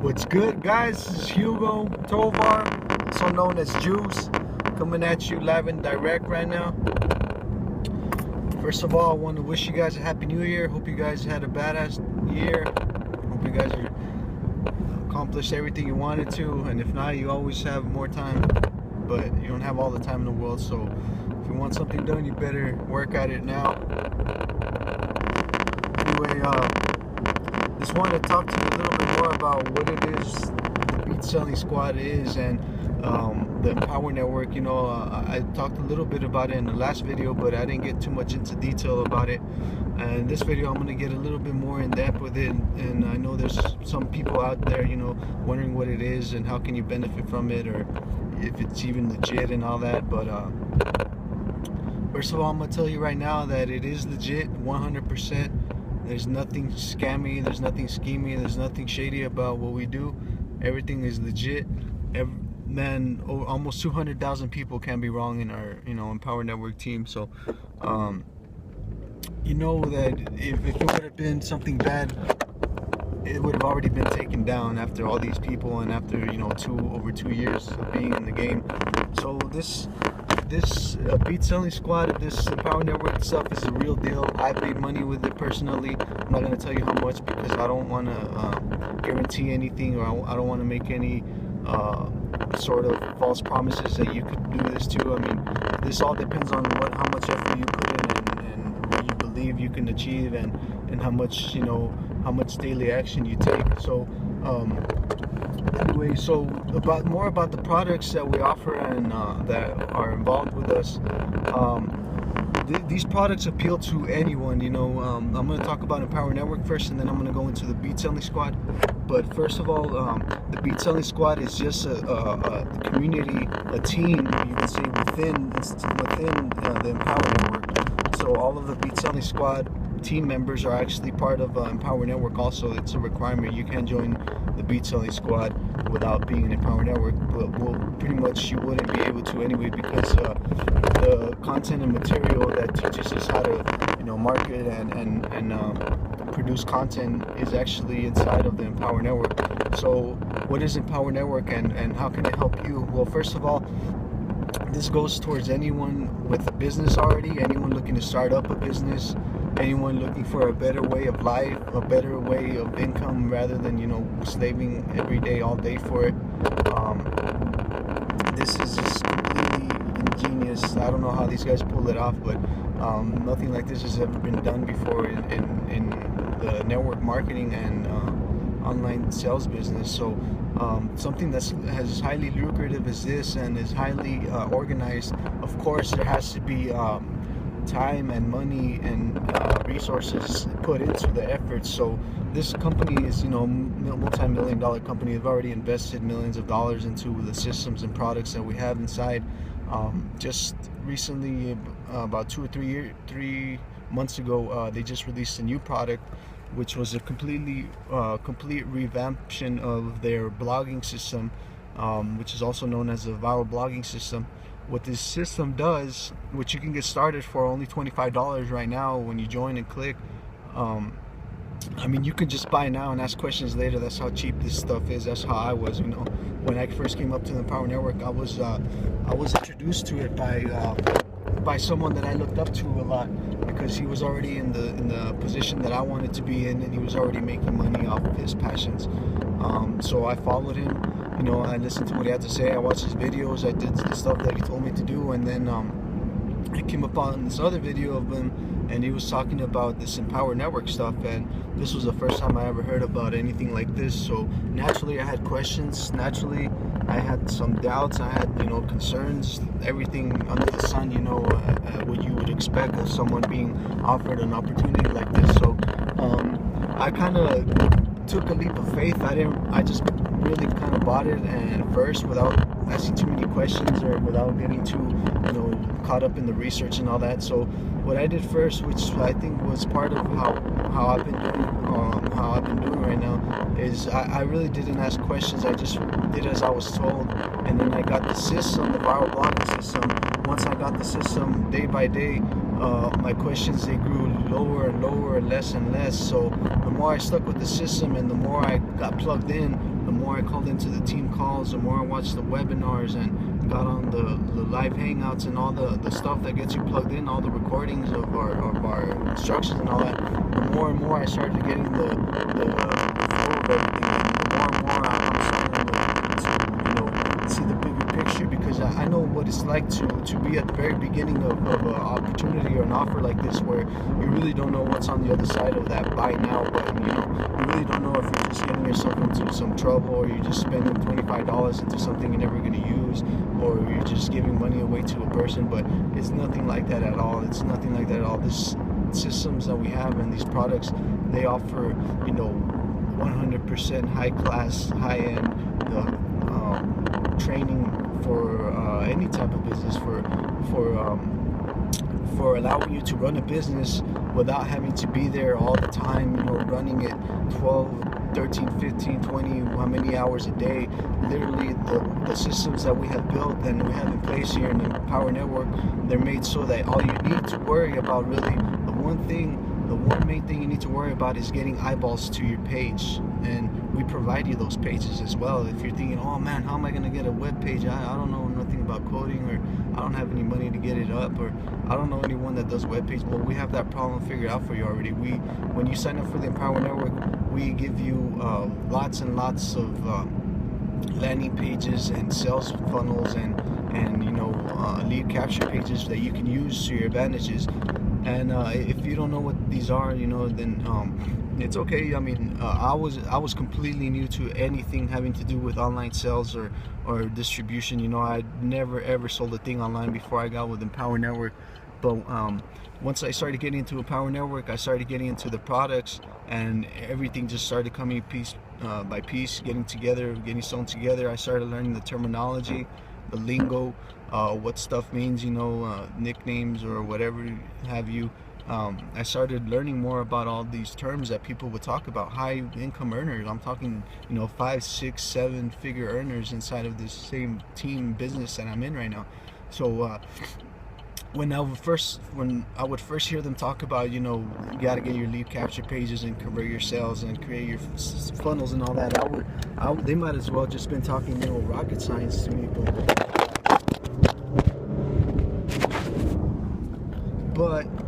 What's good, guys? This is Hugo Tovar, also known as Juice, coming at you live and direct right now. First of all, I want to wish you guys a happy new year. Hope you guys had a badass year. Hope you guys accomplished everything you wanted to, and if not, you always have more time, but you don't have all the time in the world. So if you want something done, you better work at it now. Anyway, just wanted to talk to you a little bit more about what it is the Beat Selling Squad is, and the Empower Network. You know, I talked a little bit about it in the last video, but I didn't get too much into detail about it. And this video, I'm going to get a little bit more in depth with it, and I know there's some people out there, you know, wondering what it is and how can you benefit from it, or if it's even legit and all that. But first of all, I'm going to tell you right now that it is legit, 100%. There's nothing scammy, there's nothing schemy, there's nothing shady about what we do. Everything is legit. Almost 200,000 people can be wrong in our, Empower Network team. So, you know that if it would have been something bad, it would have already been taken down after all these people and after, over 2 years of being in the game. So this Beat Selling Squad, this Empower Network stuff is a real deal. I've made money with it personally. I'm not going to tell you how much because I don't want to guarantee anything, or I don't want to make any sort of false promises that you could do this too. I mean, this all depends on how much effort you put in and what you believe you can achieve, and how much, how much daily action you take. So anyway, so more about the products that we offer and that are involved with us. These products appeal to anyone. I'm going to talk about Empower Network first, and then I'm going to go into the Beat Selling Squad. But first of all, the Beat Selling Squad is just a community, a team, you can say, within the Empower Network. So all of the Beat Selling Squad team members are actually part of Empower Network. Also, it's a requirement. You can't join the Beat Selling Squad without being an Empower Network, but pretty much you wouldn't be able to anyway, because the content and material that teaches us how to market and produce content is actually inside of the Empower Network. So what is Empower Network, and how can it help you? Well, first of all, this goes towards anyone with a business already, anyone looking to start up a business, anyone looking for a better way of life, a better way of income, rather than slaving every day, all day for it. This is just completely ingenious. I don't know how these guys pull it off, but nothing like this has ever been done before in the network marketing and online sales business. So something that's as highly lucrative as this and is highly organized, of course there has to be time and money and resources put into the effort. So this company is, multi-million-dollar company. They've already invested millions of dollars into the systems and products that we have inside. Just recently, about 2 or 3 months ago, they just released a new product, which was a complete revamption of their blogging system, which is also known as a viral blogging system. What this system does, which you can get started for only $25 right now when you join and click. I mean, you can just buy now and ask questions later. That's how cheap this stuff is. That's how I was, when I first came up to the Empower Network. I was introduced to it by someone that I looked up to a lot, because he was already in the position that I wanted to be in, and he was already making money off of his passions. So I followed him. I listened to what he had to say. I watched his videos. I did the stuff that he told me to do, and then I came upon this other video of him, and he was talking about this Empower Network stuff, and this was the first time I ever heard about anything like this. So naturally I had questions, naturally I had some doubts, I had concerns, everything under the sun, what you would expect of someone being offered an opportunity like this. So I kind of took a leap of faith. I just really kind of bought it, and first, without asking too many questions or without getting too caught up in the research and all that. So what I did first, which I think was part of how I've been doing right now, is I really didn't ask questions. I just did as I was told, and then I got the system, the viral blogging system. Once I got the system, day by day, my questions, they grew lower and lower, less and less. So the more I stuck with the system and the more I got plugged in, the more I called into the team calls, the more I watched the webinars and got on the live hangouts and all the stuff that gets you plugged in, all the recordings of our instructions and all that, the more and more I started getting the flow of everything, and the more and more I'm starting to see the bigger picture, because I know what it's like to be at the very beginning of an opportunity or an offer like this, where you really don't know what's on the other side of that buy now button. You really don't know if you're just getting yourself into some trouble, or you're just spending $25 into something you're never going to use, or you're just giving money away to a person. But it's nothing like that at all. It's nothing like that at all. This systems that we have and these products, they offer 100% high class, high end training for any type of business, for allowing you to run a business without having to be there all the time, running it 12, 13, 15, 20, how many hours a day. Literally, the systems that we have built and we have in place here in the Empower Network, they're made so that all you need to worry about, really, the one main thing you need to worry about is getting eyeballs to your page. And we provide you those pages as well. If you're thinking, oh man, how am I going to get a web page? I don't know nothing about coding, or I don't have any money to get it up, or I don't know anyone that does web page. Well, we have that problem figured out for you already. When you sign up for the Empower Network, we give you lots and lots of landing pages and sales funnels and lead capture pages that you can use to your advantages. And if you don't know what these are, then it's okay. I mean, I was completely new to anything having to do with online sales or distribution. I'd never ever sold a thing online before I got with Empower Network. But once I started getting into Empower Network, I started getting into the products, and everything just started coming piece by piece, getting sewn together. I started learning the terminology, the lingo, what stuff means, nicknames or whatever have you. I started learning more about all these terms that people would talk about. High income earners, I'm talking 5, 6, 7 figure earners inside of this same team business that I'm in right now. So when I would first hear them talk about, you gotta get your lead capture pages and convert your sales and create your funnels and all that, they might as well just been talking rocket science to me. But